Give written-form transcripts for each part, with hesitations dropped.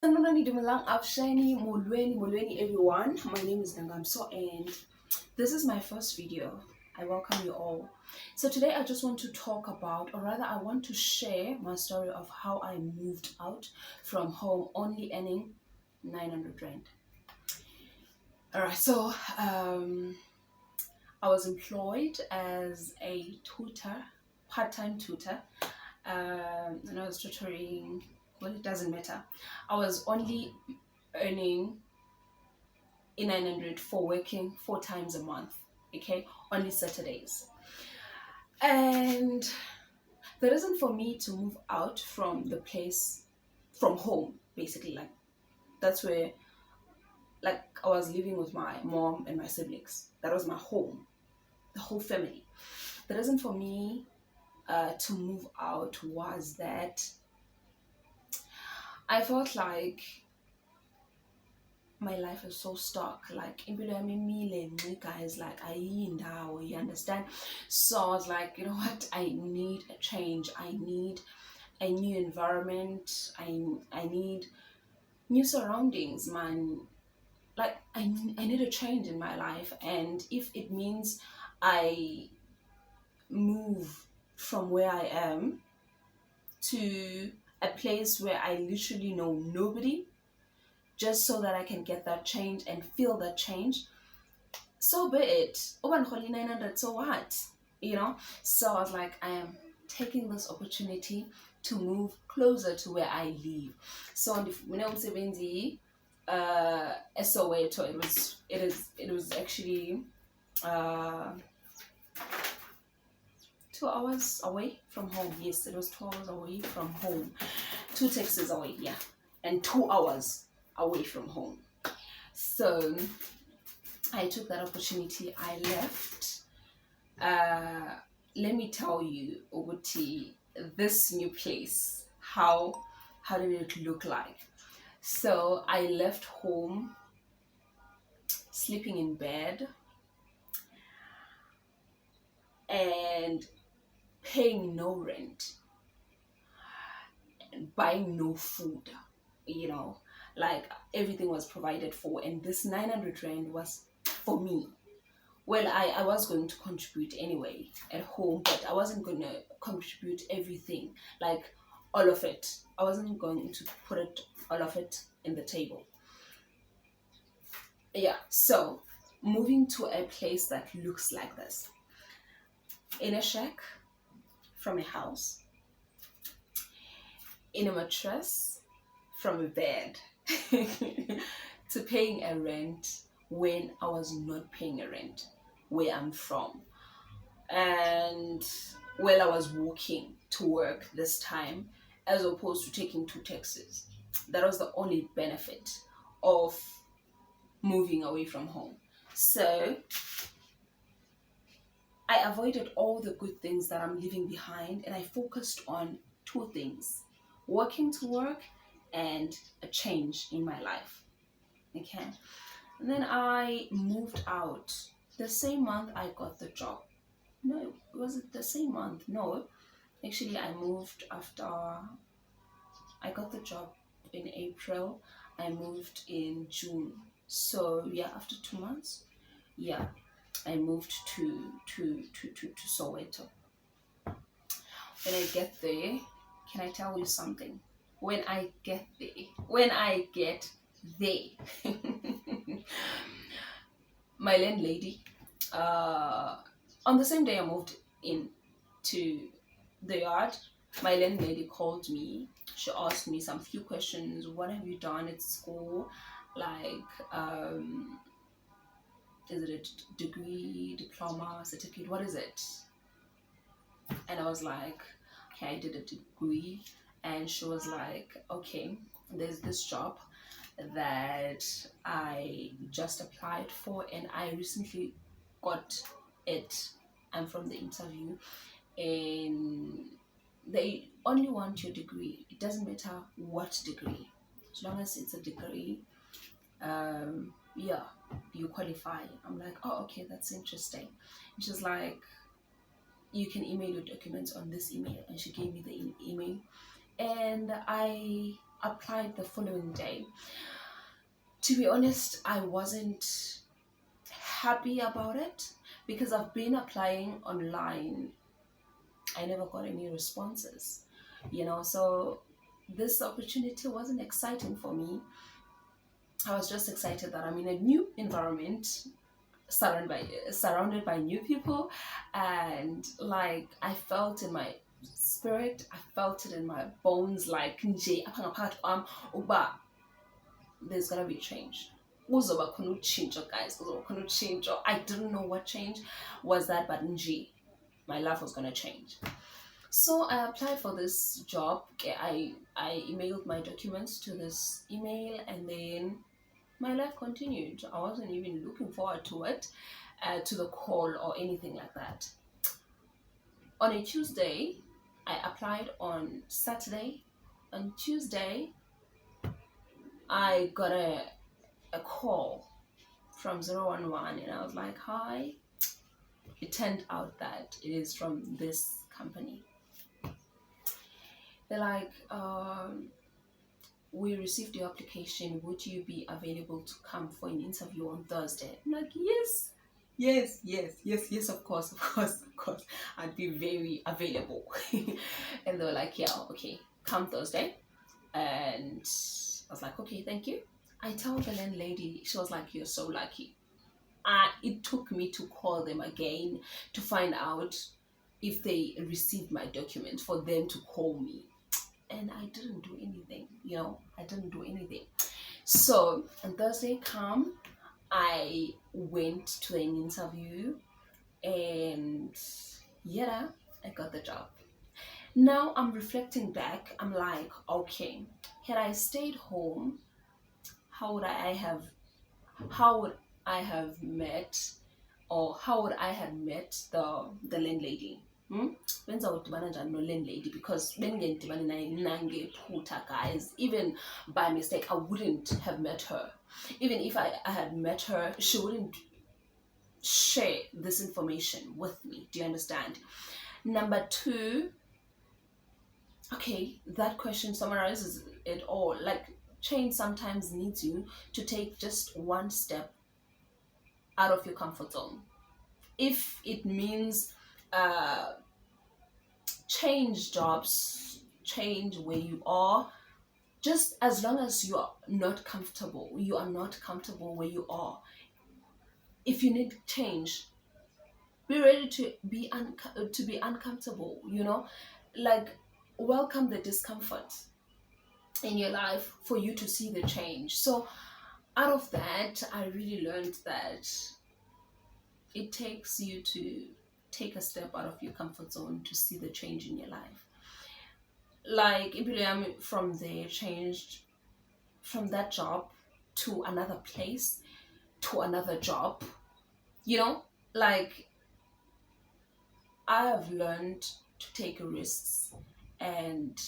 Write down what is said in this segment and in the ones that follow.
Sanibonani Dumelang Abshani Molweni everyone. My name is Nangamso and this is my first video. I welcome you all. So today I just want to talk about, or rather I want to share my story of how I moved out from home only earning 900 rand. Alright, so I was employed as a tutor, part-time tutor, and I was tutoring. Well, it doesn't matter. I was only earning 900 for working 4 times a month, okay, only Saturdays. And the reason for me to move out from the place, from home, basically, like that's where, like, I was living with my mom and my siblings. That was my home, the whole family. The reason for me to move out was that I felt like my life is so stuck. Like, guys, like, you understand? So I was like, you know what? I need a change. I need a new environment. I need new surroundings, man. Like, I need a change in my life. And if it means I move from where I am to a place where I literally know nobody, just so that I can get that change and feel that change, so be it. Open Holy 900, so what? You know? So I was like, I am taking this opportunity to move closer to where I live. So on the when I was 70, Soweto, it was actually uh 2 hours away from home. Yes, it was 2 hours away from home. Two taxis away, yeah. And 2 hours away from home. So I took that opportunity. I left. Let me tell you, Oguti, this new place. How did it look like? So I left home, sleeping in bed, and paying no rent, and buying no food. You know, like everything was provided for, and this 900 rand was for me. Well, I was going to contribute anyway at home, but I wasn't going to contribute everything, like all of it. I wasn't going to put it all of it in the table. Yeah, so moving to a place that looks like this, in a shack from a house, in a mattress from a bed, to paying a rent when I was not paying a rent where I'm from. And while I was walking to work this time, as opposed to taking two taxis. That was the only benefit of moving away from home. So I avoided all the good things that I'm leaving behind, and I focused on two things: working to work and a change in my life. Okay. And then I moved out. The same month I got the job. No, was it the same month? No. Actually, I moved after I got the job in April. I moved in June. So yeah, after 2 months, yeah, I moved to Soweto. When I get there, can I tell you something? When I get there, my landlady, uh, on the same day I moved in to the yard, my landlady called me. She asked me some few questions. What have you done at school? Like, is it a degree, diploma, certificate? What is it? And I was like, okay, I did a degree. And she was like, okay, there's this job that I just applied for, and I recently got it. I'm from the interview, and they only want your degree. It doesn't matter what degree, as long as it's a degree. Yeah, you qualify. I'm like, oh, okay, that's interesting. And she's like, you can email your documents on this email, and she gave me the email, and I applied the following day. To be honest, I wasn't happy about it because I've been applying online. I never got any responses, so this opportunity wasn't exciting for me. I was just excited that I'm in a new environment, surrounded by new people, and like I felt in my spirit, I felt it in my bones, like nje apha ngaphakathi kwam uba there's gonna be change. Kuzoba khona utshintsho, guys. Kuzoba khona utshintsho. I didn't know what change was that, but nje, my life was gonna change. So I applied for this job. Okay, I emailed my documents to this email, and then my life continued. I wasn't even looking forward to it, to the call or anything like that. On a Tuesday, I applied on Saturday. On Tuesday, I got a call from 011, and I was like, hi. It turned out that it is from this company. They're like, we received your application. Would you be available to come for an interview on Thursday? I'm like, yes, of course. I'd be very available. And they were like, yeah, okay, come Thursday. And I was like, okay, thank you. I told the landlady, she was like, you're so lucky. It took me to call them again to find out if they received my document for them to call me. And I didn't do anything, I didn't do anything. So on Thursday I went to an interview, and yeah, I got the job. Now I'm reflecting back, I'm like, okay, had I stayed home, how would I have met, or how would I have met the landlady? Benza udibana njani no-landlady, because bengidibane naye nangephutha, guys. Even by mistake, I wouldn't have met her. Even if I had met her, she wouldn't share this information with me. Do you understand? Number two, okay, that question summarizes it all. Like, change sometimes needs you to take just one step out of your comfort zone. If it means change jobs, change where you are, just as long as you are not comfortable where you are. If you need change, be ready to be uncomfortable, like, welcome the discomfort in your life for you to see the change. So out of that, I really learned that it takes you to take a step out of your comfort zone to see the change in your life. Like, from there, changed from that job to another place, to another job, like, I have learned to take risks, and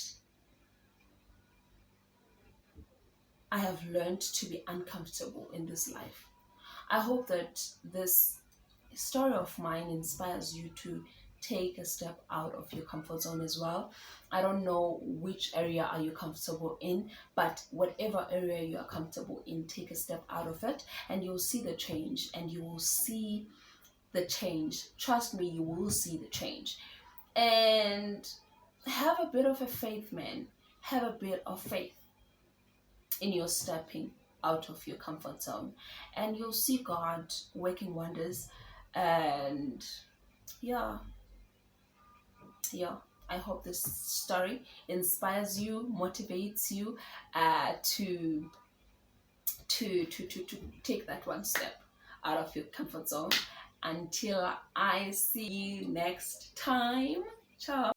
I have learned to be uncomfortable in this life. I hope that this story of mine inspires you to take a step out of your comfort zone as well. I don't know which area are you comfortable in, but whatever area you are comfortable in, take a step out of it, and you'll see the change, and you will see the change. Trust me, you will see the change. And have a bit of a faith, man. Have a bit of faith in your stepping out of your comfort zone, and you'll see God working wonders. And yeah, I hope this story inspires you, motivates you, to take that one step out of your comfort zone. Until I see you next time, ciao.